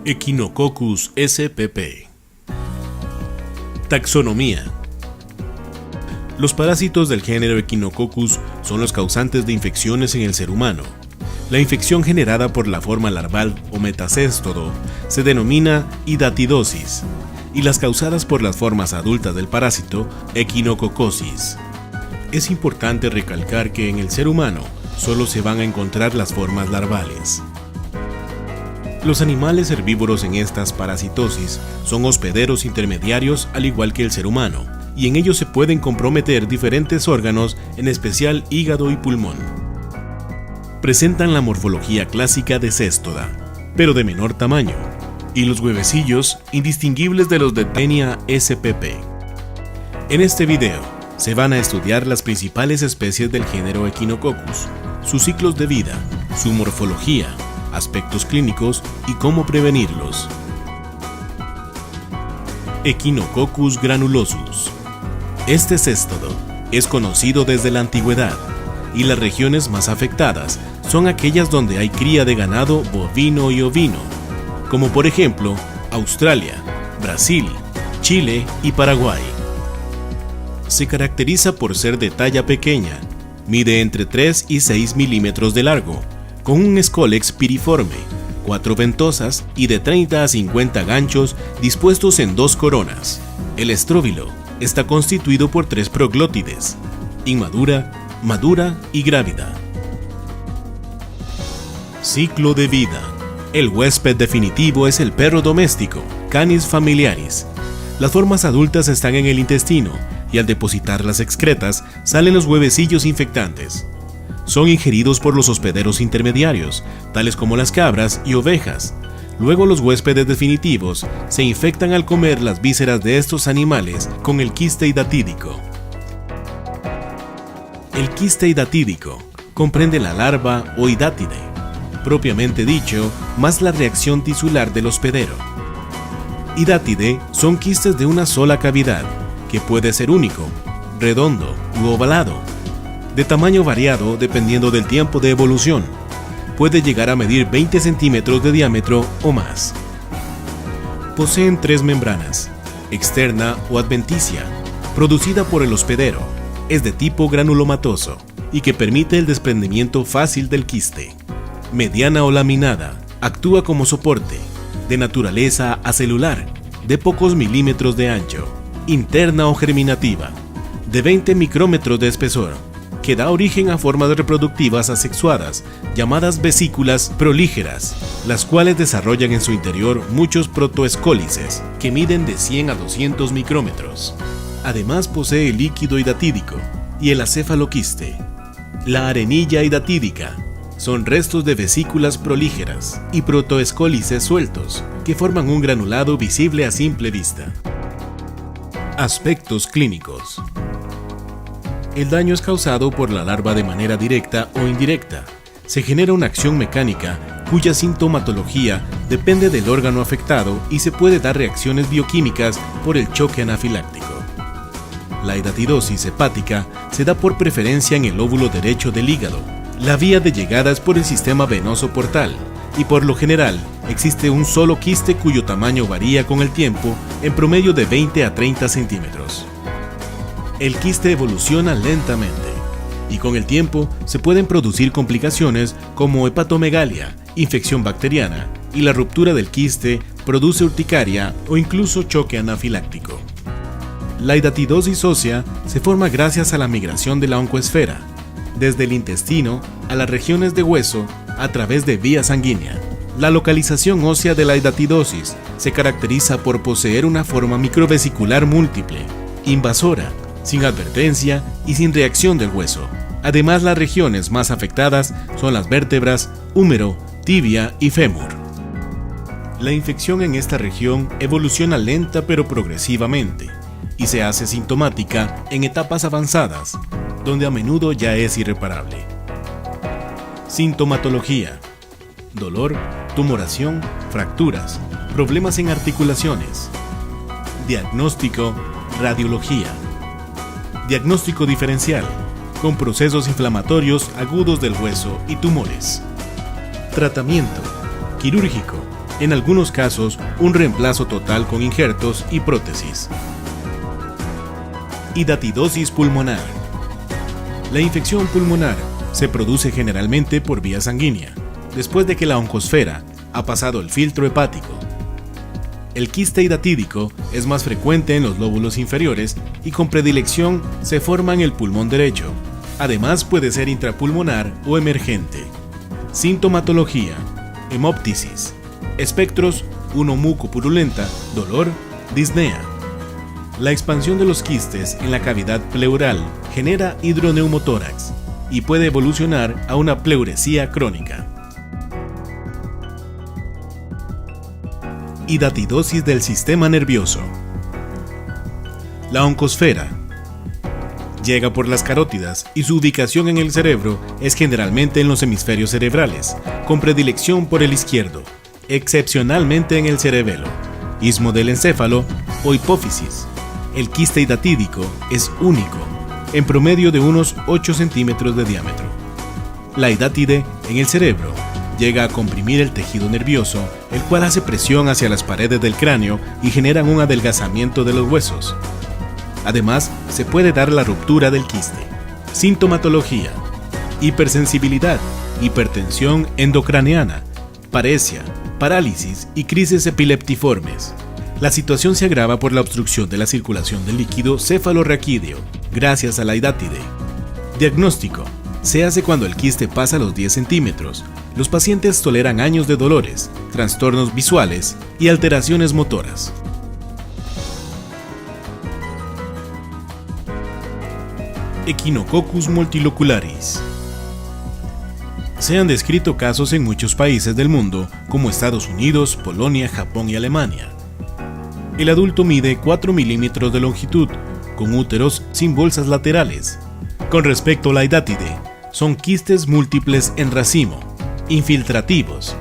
Echinococcus spp. Taxonomía. Los parásitos del género Echinococcus son los causantes de infecciones en el ser humano. La infección generada por la forma larval o metacéstodo se denomina hidatidosis y las causadas por las formas adultas del parásito, echinococcosis. Es importante recalcar que en el ser humano solo se van a encontrar las formas larvales. Los animales herbívoros en estas parasitosis son hospederos intermediarios al igual que el ser humano, y en ellos se pueden comprometer diferentes órganos, en especial hígado y pulmón. Presentan la morfología clásica de céstoda, pero de menor tamaño, y los huevecillos indistinguibles de los de Taenia spp. En este video se van a estudiar las principales especies del género Echinococcus, sus ciclos de vida, su morfología, aspectos clínicos y cómo prevenirlos. Echinococcus granulosus. Este céstodo es conocido desde la antigüedad y las regiones más afectadas son aquellas donde hay cría de ganado bovino y ovino, como por ejemplo Australia, Brasil, Chile y Paraguay. Se caracteriza por ser de talla pequeña, mide entre 3 y 6 milímetros de largo, con un escólex piriforme, 4 ventosas y de 30 a 50 ganchos dispuestos en 2 coronas. El estróbilo está constituido por 3 proglótides, inmadura, madura y grávida. Ciclo de vida. El huésped definitivo es el perro doméstico, Canis familiaris. Las formas adultas están en el intestino y al depositar las excretas salen los huevecillos infectantes. Son ingeridos por los hospederos intermediarios, tales como las cabras y ovejas. Luego los huéspedes definitivos se infectan al comer las vísceras de estos animales con el quiste hidatídico. El quiste hidatídico comprende la larva o hidátide, propiamente dicho, más la reacción tisular del hospedero. Hidátide son quistes de una sola cavidad, que puede ser único, redondo u ovalado, de tamaño variado dependiendo del tiempo de evolución. Puede llegar a medir 20 centímetros de diámetro o más. Poseen 3 membranas, externa o adventicia, producida por el hospedero, es de tipo granulomatoso y que permite el desprendimiento fácil del quiste. Mediana o laminada, actúa como soporte, de naturaleza acelular, de pocos milímetros de ancho. Interna o germinativa, de 20 micrómetros de espesor, que da origen a formas reproductivas asexuadas, llamadas vesículas prolígeras, las cuales desarrollan en su interior muchos protoescólices, que miden de 100 a 200 micrómetros. Además posee el líquido hidatídico y el acéfaloquiste. La arenilla hidatídica son restos de vesículas prolígeras y protoescólices sueltos, que forman un granulado visible a simple vista. Aspectos clínicos. El daño es causado por la larva de manera directa o indirecta. Se genera una acción mecánica cuya sintomatología depende del órgano afectado y se puede dar reacciones bioquímicas por el choque anafiláctico. La hidatidosis hepática se da por preferencia en el lóbulo derecho del hígado. La vía de llegada es por el sistema venoso portal y por lo general existe un solo quiste cuyo tamaño varía con el tiempo en promedio de 20 a 30 centímetros. El quiste evoluciona lentamente y con el tiempo se pueden producir complicaciones como hepatomegalia, infección bacteriana y la ruptura del quiste produce urticaria o incluso choque anafiláctico. La hidatidosis ósea se forma gracias a la migración de la oncoesfera, desde el intestino a las regiones de hueso a través de vía sanguínea. La localización ósea de la hidatidosis se caracteriza por poseer una forma microvesicular múltiple, invasora, sin advertencia y sin reacción del hueso. Además, las regiones más afectadas son las vértebras, húmero, tibia y fémur. La infección en esta región evoluciona lenta pero progresivamente y se hace sintomática en etapas avanzadas, donde a menudo ya es irreparable. Sintomatología: dolor, tumoración, fracturas, problemas en articulaciones. Diagnóstico: radiología. Diagnóstico diferencial, con procesos inflamatorios agudos del hueso y tumores. Tratamiento: quirúrgico, En algunos casos, un reemplazo total con injertos y prótesis. Hidatidosis pulmonar. La infección pulmonar se produce generalmente por vía sanguínea, después de que la oncosfera ha pasado el filtro hepático. El quiste hidatídico es más frecuente en los lóbulos inferiores y con predilección se forma en el pulmón derecho. Además puede ser intrapulmonar o emergente. Sintomatología: hemoptisis. Espectros: mucopurulenta, dolor, disnea. La expansión de los quistes en la cavidad pleural genera hidroneumotórax y puede evolucionar a una pleuresía crónica. Hidatidosis del sistema nervioso. La oncosfera llega por las carótidas y su ubicación en el cerebro es generalmente en los hemisferios cerebrales, con predilección por el izquierdo, excepcionalmente en el cerebelo, istmo del encéfalo o hipófisis. El quiste hidatídico es único, en promedio de unos 8 centímetros de diámetro. La hidátide en el cerebro llega a comprimir el tejido nervioso, el cual hace presión hacia las paredes del cráneo y genera un adelgazamiento de los huesos. Además, se puede dar la ruptura del quiste. Sintomatología: hipersensibilidad, hipertensión endocraneana, paresia, parálisis y crisis epileptiformes. La situación se agrava por la obstrucción de la circulación del líquido cefalorraquídeo, gracias a la hidátide. Diagnóstico: se hace cuando el quiste pasa los 10 centímetros. Los pacientes toleran años de dolores, trastornos visuales y alteraciones motoras. Echinococcus multilocularis. Se han descrito casos en muchos países del mundo, como Estados Unidos, Polonia, Japón y Alemania. El adulto mide 4 milímetros de longitud, con úteros sin bolsas laterales. Con respecto a la hidátide, son quistes múltiples en racimo, infiltrativos,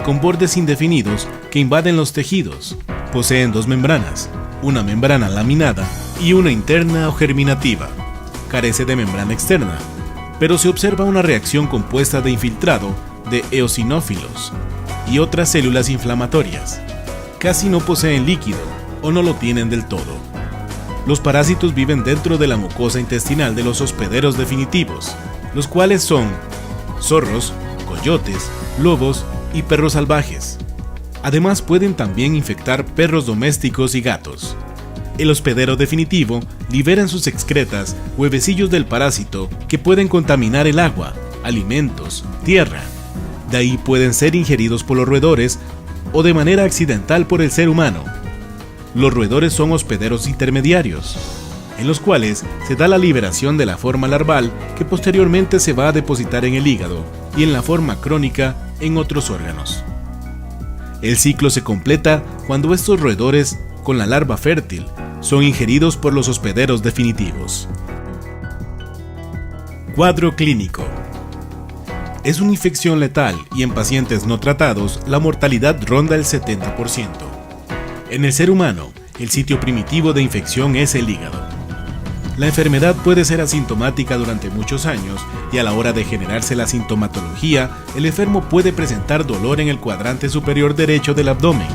con bordes indefinidos que invaden los tejidos. Poseen 2 membranas, una membrana laminada y una interna o germinativa. Carece de membrana externa, pero se observa una reacción compuesta de infiltrado de eosinófilos y otras células inflamatorias. Casi no poseen líquido o no lo tienen del todo. Los parásitos viven dentro de la mucosa intestinal de los hospederos definitivos, los cuales son zorros, coyotes, lobos y perros salvajes. Además pueden también infectar perros domésticos y gatos. El hospedero definitivo libera en sus excretas huevecillos del parásito que pueden contaminar el agua, alimentos, tierra. De ahí pueden ser ingeridos por los roedores o de manera accidental por el ser humano. Los roedores son hospederos intermediarios, en los cuales se da la liberación de la forma larval que posteriormente se va a depositar en el hígado y en la forma crónica en otros órganos. El ciclo se completa cuando estos roedores, con la larva fértil, son ingeridos por los hospederos definitivos. Cuadro clínico. Es una infección letal y en pacientes no tratados la mortalidad ronda el 70%. En el ser humano, el sitio primitivo de infección es el hígado. La enfermedad puede ser asintomática durante muchos años y a la hora de generarse la sintomatología, el enfermo puede presentar dolor en el cuadrante superior derecho del abdomen,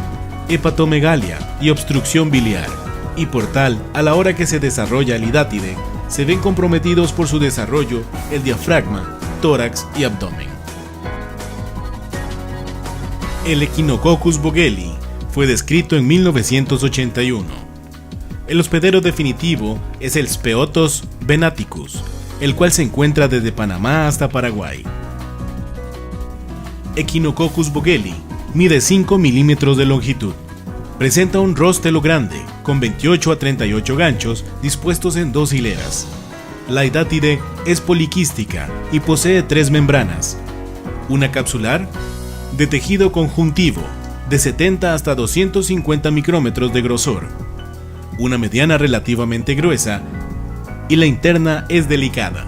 hepatomegalia y obstrucción biliar, y por tal, a la hora que se desarrolla el hidátide, se ven comprometidos por su desarrollo el diafragma, tórax y abdomen. El Echinococcus bogelii fue descrito en 1981. El hospedero definitivo es el Speotos venaticus, el cual se encuentra desde Panamá hasta Paraguay. Echinococcus bogelii mide 5 milímetros de longitud. Presenta un róstelo grande, con 28 a 38 ganchos dispuestos en 2 hileras. La hidátide es poliquística y posee 3 membranas. Una capsular, de tejido conjuntivo, de 70 hasta 250 micrómetros de grosor. Una mediana relativamente gruesa y la interna es delicada.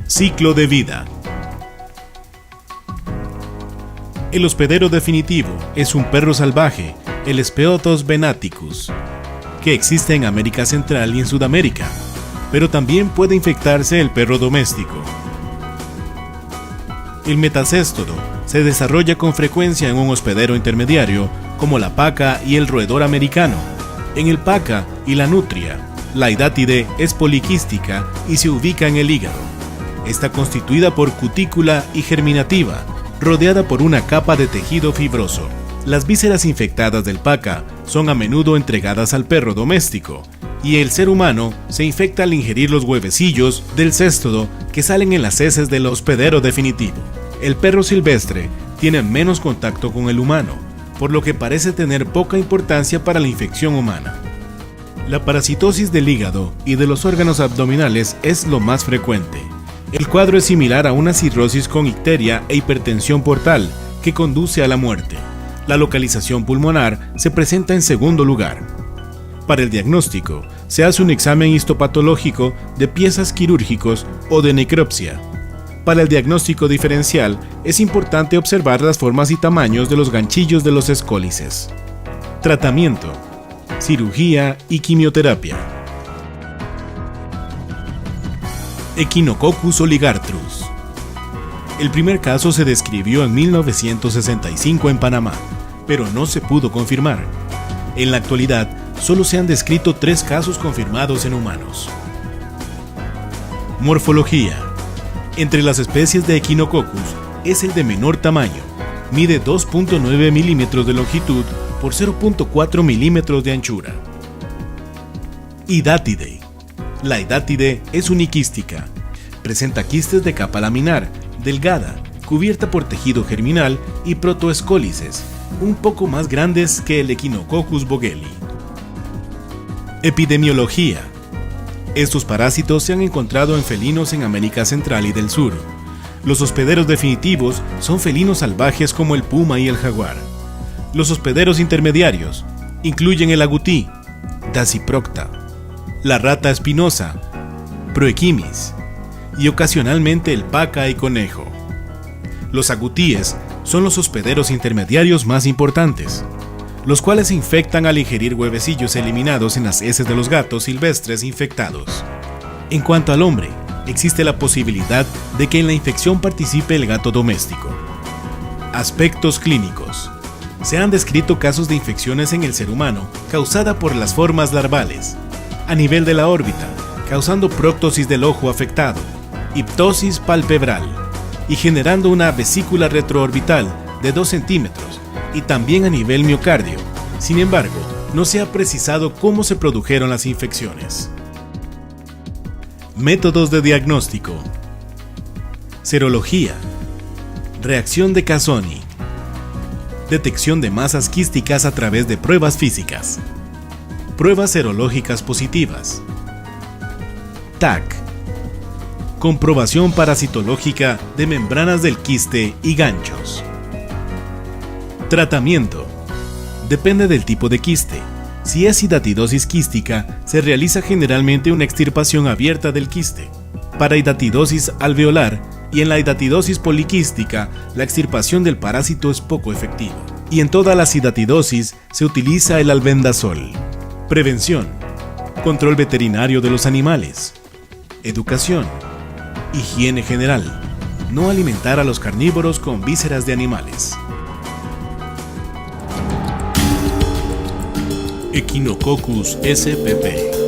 Ciclo de vida. El hospedero definitivo es un perro salvaje, el Speotos venaticus, que existe en América Central y en Sudamérica, pero también puede infectarse el perro doméstico. El metacéstodo se desarrolla con frecuencia en un hospedero intermediario como la paca y el roedor americano. En el paca y la nutria, la hidátide es poliquística y se ubica en el hígado. Está constituida por cutícula y germinativa, rodeada por una capa de tejido fibroso. Las vísceras infectadas del paca son a menudo entregadas al perro doméstico, y el ser humano se infecta al ingerir los huevecillos del céstodo que salen en las heces del hospedero definitivo. El perro silvestre tiene menos contacto con el humano, por lo que parece tener poca importancia para la infección humana. La parasitosis del hígado y de los órganos abdominales es lo más frecuente. El cuadro es similar a una cirrosis con icteria e hipertensión portal que conduce a la muerte. La localización pulmonar se presenta en segundo lugar. Para el diagnóstico, se hace un examen histopatológico de piezas quirúrgicos o de necropsia. Para el diagnóstico diferencial, es importante observar las formas y tamaños de los ganchillos de los escólices. Tratamiento: cirugía y quimioterapia. Echinococcus oligartrus. El primer caso se describió en 1965 en Panamá, pero no se pudo confirmar. En la actualidad, solo se han descrito 3 casos confirmados en humanos. Morfología. Entre las especies de Echinococcus, es el de menor tamaño. Mide 2.9 milímetros de longitud por 0.4 milímetros de anchura. Hidátide. La hidátide es uniquística. Presenta quistes de capa laminar, delgada, cubierta por tejido germinal y protoescólices, un poco más grandes que el Echinococcus vogeli. Epidemiología. Estos parásitos se han encontrado en felinos en América Central y del Sur. Los hospederos definitivos son felinos salvajes como el puma y el jaguar. Los hospederos intermediarios incluyen el agutí, Dasyprocta, la rata espinosa, Proechimis, y ocasionalmente el paca y conejo. Los agutíes son los hospederos intermediarios más importantes, los cuales se infectan al ingerir huevecillos eliminados en las heces de los gatos silvestres infectados. En cuanto al hombre, existe la posibilidad de que en la infección participe el gato doméstico. Aspectos clínicos. Se han descrito casos de infecciones en el ser humano causada por las formas larvales, a nivel de la órbita, causando próctosis del ojo afectado, iptosis palpebral y generando una vesícula retroorbital de 2 centímetros y también a nivel miocardio. Sin embargo, no se ha precisado cómo se produjeron las infecciones. Métodos de diagnóstico. Serología. Reacción de Casoni. Detección de masas quísticas a través de pruebas físicas. Pruebas serológicas positivas. TAC. Comprobación parasitológica de membranas del quiste y ganchos. Tratamiento. Depende del tipo de quiste. Si es hidatidosis quística, se realiza generalmente una extirpación abierta del quiste. Para hidatidosis alveolar y en la hidatidosis poliquística, la extirpación del parásito es poco efectiva. Y en todas las hidatidosis se utiliza el albendazol. Prevención. Control veterinario de los animales. Educación. Higiene general. No alimentar a los carnívoros con vísceras de animales. Echinococcus spp.